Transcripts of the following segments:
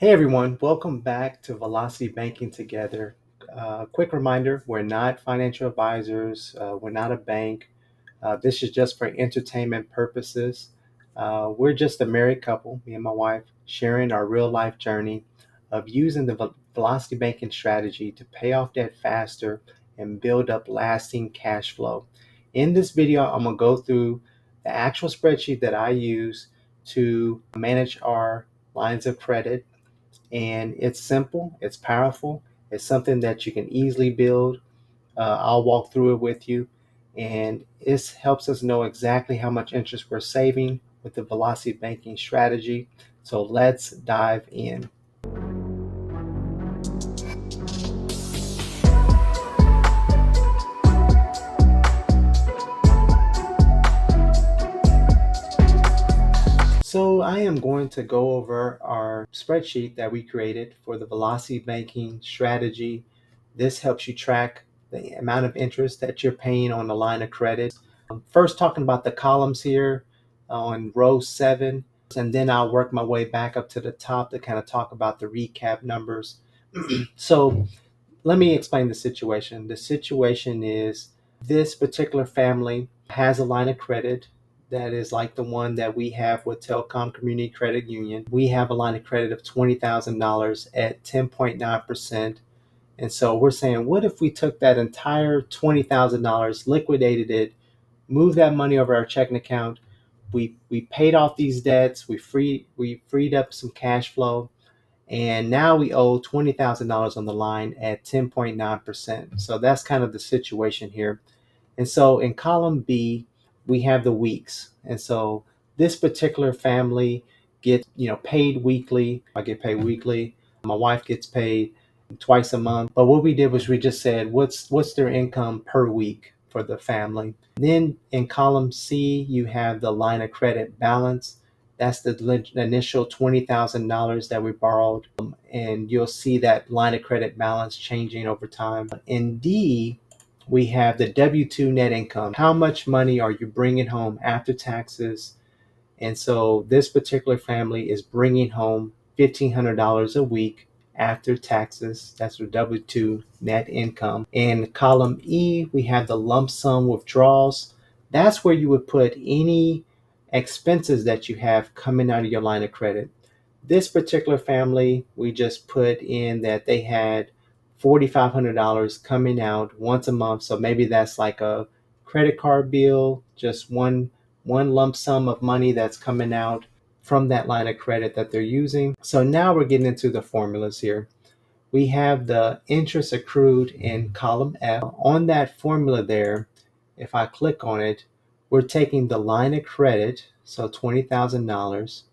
Hey everyone, welcome back to Velocity Banking Together. Quick reminder, we're not financial advisors, we're not a bank. This is just for entertainment purposes. We're just a married couple, me and my wife, sharing our real life journey of using the Velocity Banking strategy to pay off debt faster and build up lasting cash flow. In this video, I'm going to go through the actual spreadsheet that I use to manage our lines of credit, and it's simple, it's powerful, it's something that you can easily build. I'll walk through it with you, and it helps us know exactly how much interest we're saving with the velocity banking strategy. So let's dive in. So I am going to go over our spreadsheet that we created for the velocity banking strategy. This helps you track the amount of interest that you're paying on the line of credit. First, talking about the columns here on row 7, and then I'll work my way back up to the top to kind of talk about the recap numbers. So let me explain the situation. The situation is this particular family has a line of credit that is like the one that we have with Telecom Community Credit Union. We have a line of credit of $20,000 at 10.9%. And so we're saying, what if we took that entire $20,000, liquidated it, moved that money over our checking account, we paid off these debts, we freed up some cash flow, and now we owe $20,000 on the line at 10.9%. So that's kind of the situation here. And so in column B, we have the weeks. And so this particular family gets, paid weekly. I get paid weekly. My wife gets paid twice a month. But what we did was we just said, what's their income per week for the family? Then in column C, you have the line of credit balance. That's the initial $20,000 that we borrowed. And you'll see that line of credit balance changing over time. In D, we have the W-2 net income. How much money are you bringing home after taxes? And so this particular family is bringing home $1,500 a week after taxes. That's your W-2 net income. In column E, we have the lump sum withdrawals. That's where you would put any expenses that you have coming out of your line of credit. This particular family, we just put in that they had $4,500 coming out once a month. So maybe that's like a credit card bill, just one lump sum of money that's coming out from that line of credit that they're using. So now we're getting into the formulas here. We have the interest accrued in column F. On that formula there, if I click on it, we're taking the line of credit, so $20,000,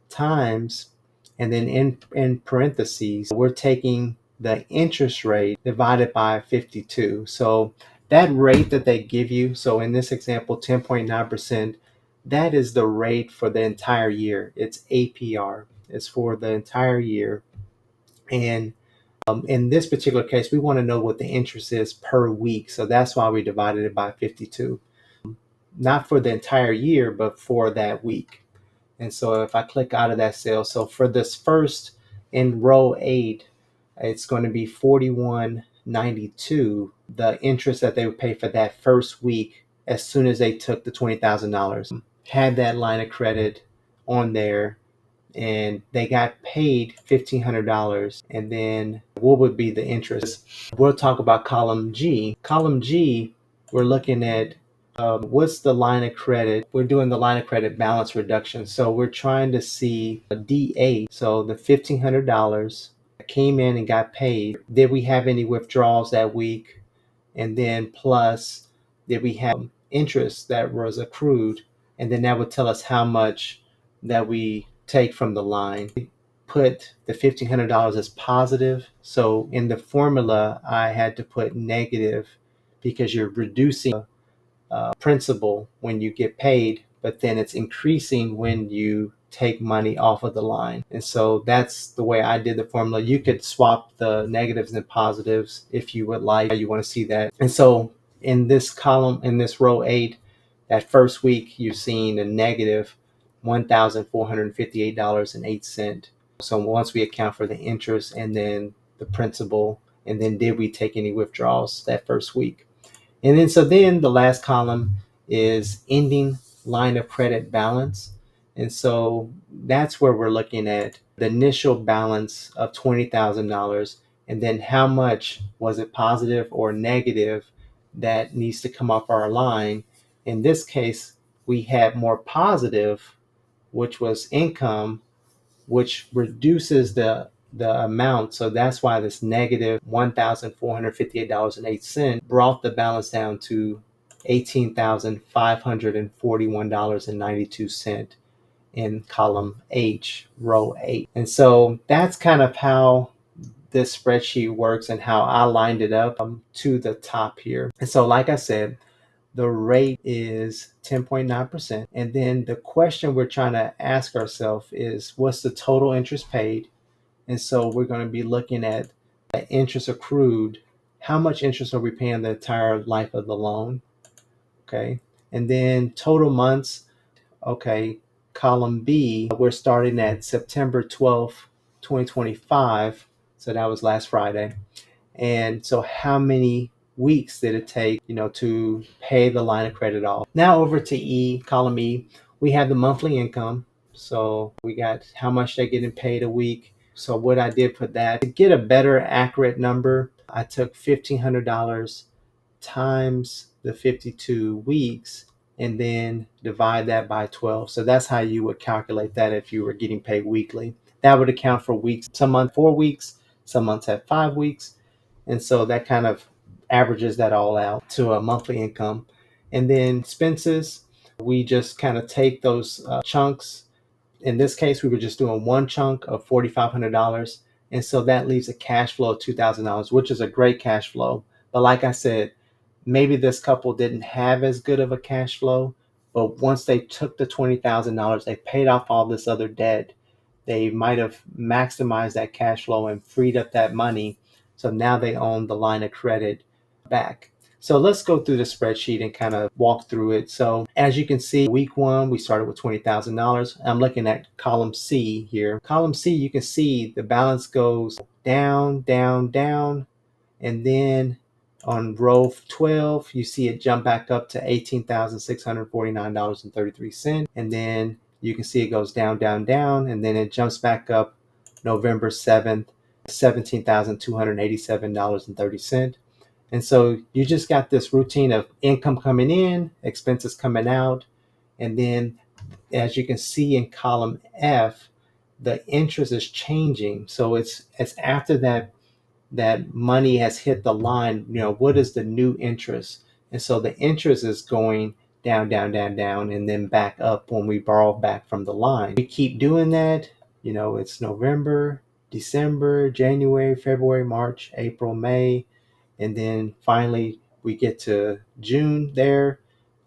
times, and then in parentheses, we're taking the interest rate divided by 52. So that rate that they give you, so in this example, 10.9%, that is the rate for the entire year. It's APR. It's for the entire year. And in this particular case, we want to know what the interest is per week. So that's why we divided it by 52. Not for the entire year, but for that week. And so if I click out of that cell, so for this first in row 8, it's going to be $41.92, the interest that they would pay for that first week as soon as they took the $20,000. Had that line of credit on there, and they got paid $1,500. And then what would be the interest? We'll talk about column G. Column G, we're looking at what's the line of credit. We're doing the line of credit balance reduction. So we're trying to see a D8. So the $1,500 came in and got paid. Did we have any withdrawals that week? And then plus, did we have interest that was accrued? And then that would tell us how much that we take from the line. Put the $1,500 as positive. So in the formula, I had to put negative because you're reducing principal when you get paid, but then it's increasing when you take money off of the line. And so that's the way I did the formula. You could swap the negatives and positives if you would like. You want to see that. And so in this column, in this row 8, that first week, you're seeing a negative $1,458.08. So once we account for the interest and then the principal, and then did we take any withdrawals that first week? And then the last column is ending line of credit balance. And so that's where we're looking at the initial balance of $20,000, and then how much was it positive or negative that needs to come off our line. In this case, we had more positive, which was income, which reduces the amount. So that's why this negative $1,458.08 brought the balance down to $18,541.92 in column H, row 8. And so that's kind of how this spreadsheet works and how I lined it up to the top here. And so, like I said, the rate is 10.9%. And then the question we're trying to ask ourselves is, what's the total interest paid? And so we're going to be looking at the interest accrued. How much interest are we paying the entire life of the loan? Okay. And then total months. Okay. Column B, we're starting at September 12th, 2025. So that was last Friday. And so how many weeks did it take, to pay the line of credit off? Now over to E, column E, we have the monthly income. So we got how much they're getting paid a week. So what I did for that, to get a better accurate number, I took $1,500 times the 52 weeks and then divide that by 12. So that's how you would calculate that if you were getting paid weekly. That would account for weeks. Some months 4 weeks, some months have 5 weeks. And so that kind of averages that all out to a monthly income. And then expenses, we just kind of take those chunks. In this case, we were just doing one chunk of $4,500. And so that leaves a cash flow of $2,000, which is a great cash flow. But like I said, maybe this couple didn't have as good of a cash flow, but once they took the $20,000, they paid off all this other debt. They might have maximized that cash flow and freed up that money. So now they own the line of credit back. So let's go through the spreadsheet and kind of walk through it. So as you can see, week one, we started with $20,000. I'm looking at column C here. Column C, you can see the balance goes down, down, down. And then on row 12, you see it jump back up to $18,649.33. And then you can see it goes down, down, down. And then it jumps back up November 7th, $17,287.30. And so you just got this routine of income coming in, expenses coming out. And then as you can see in column F, the interest is changing. So it's after that money has hit the line, what is the new interest? And so the interest is going down, down, down, down, and then back up when we borrow back from the line. We keep doing that. It's November, December, January, February, March, April, May. And then finally we get to June there.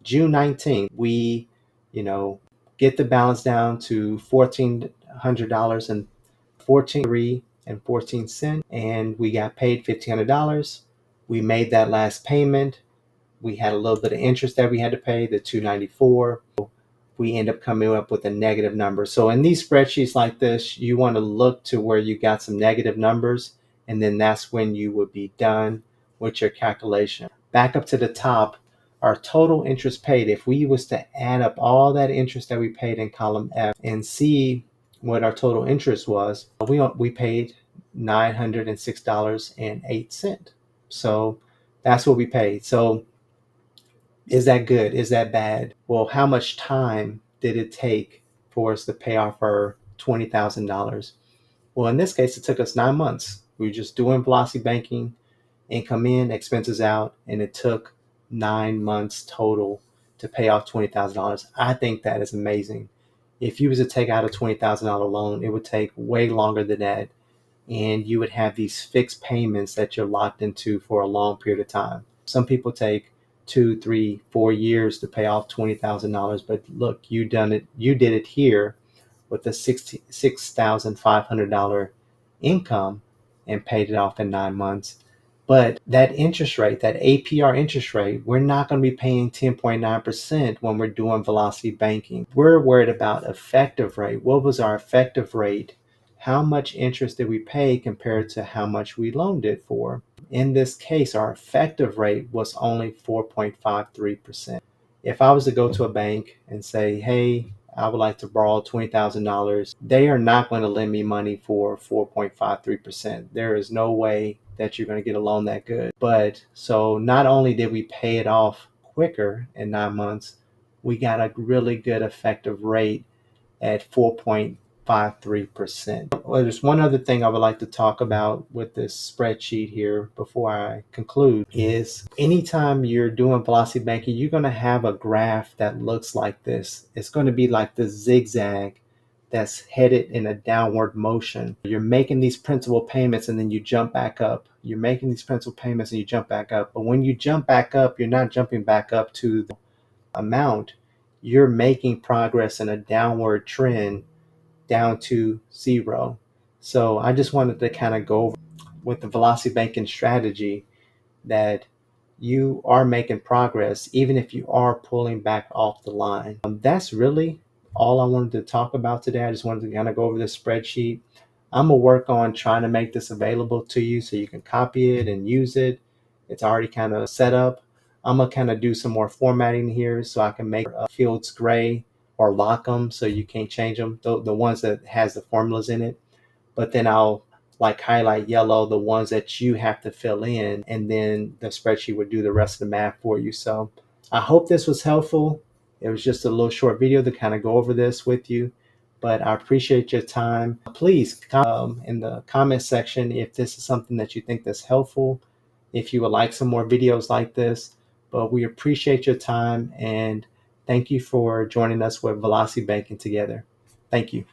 June 19th, we, get the balance down to $1,400 and $14.14, and we got paid $1,500. We made that last payment. We had a little bit of interest that we had to pay, the $294. We end up coming up with a negative number. So in these spreadsheets like this, you want to look to where you got some negative numbers, and then that's when you would be done with your calculation. Back up to the top, our total interest paid, if we was to add up all that interest that we paid in column F and see what our total interest was, we paid $906.08. So that's what we paid. So is that good? Is that bad? Well, how much time did it take for us to pay off our $20,000? Well, in this case, it took us 9 months. We were just doing Velocity Banking, income in, expenses out, and it took 9 months total to pay off $20,000. I think that is amazing. If you was to take out a $20,000 loan, it would take way longer than that, and you would have these fixed payments that you're locked into for a long period of time. Some people take 2, 3, 4 years to pay off $20,000, but look, you did it here with a $6,500 income and paid it off in 9 months. But that interest rate, that APR interest rate, we're not going to be paying 10.9% when we're doing Velocity Banking. We're worried about effective rate. What was our effective rate? how much interest did we pay compared to how much we loaned it for. In this case, our effective rate was only 4.53%. If I was to go to a bank and say, hey, I would like to borrow $20,000, they are not going to lend me money for 4.53%. There is no way that you're going to get a loan that good. But so not only did we pay it off quicker in 9 months, we got a really good effective rate at 4.53%. Well, there's one other thing I would like to talk about with this spreadsheet here before I conclude is anytime you're doing velocity banking, you're going to have a graph that looks like this. It's going to be like the zigzag that's headed in a downward motion. You're making these principal payments and then you jump back up. You're making these principal payments and you jump back up. But when you jump back up, you're not jumping back up to the amount. You're making progress in a downward trend down to zero. So I just wanted to kind of go over with the velocity banking strategy that you are making progress even if you are pulling back off the line. That's really all I wanted to talk about today. I just wanted to kind of go over this spreadsheet. I'm going to work on trying to make this available to you so you can copy it and use it. It's already kind of set up. I'm going to kind of do some more formatting here so I can make fields gray or lock them so you can't change them, the ones that has the formulas in it. But then I'll like highlight yellow the ones that you have to fill in, and then the spreadsheet would do the rest of the math for you. So I hope this was helpful. It was just a little short video to kind of go over this with you, but I appreciate your time. Please in the comment section if this is something that you think that's helpful, if you would like some more videos like this. But we appreciate your time and thank you for joining us with Velocity Banking together. Thank you.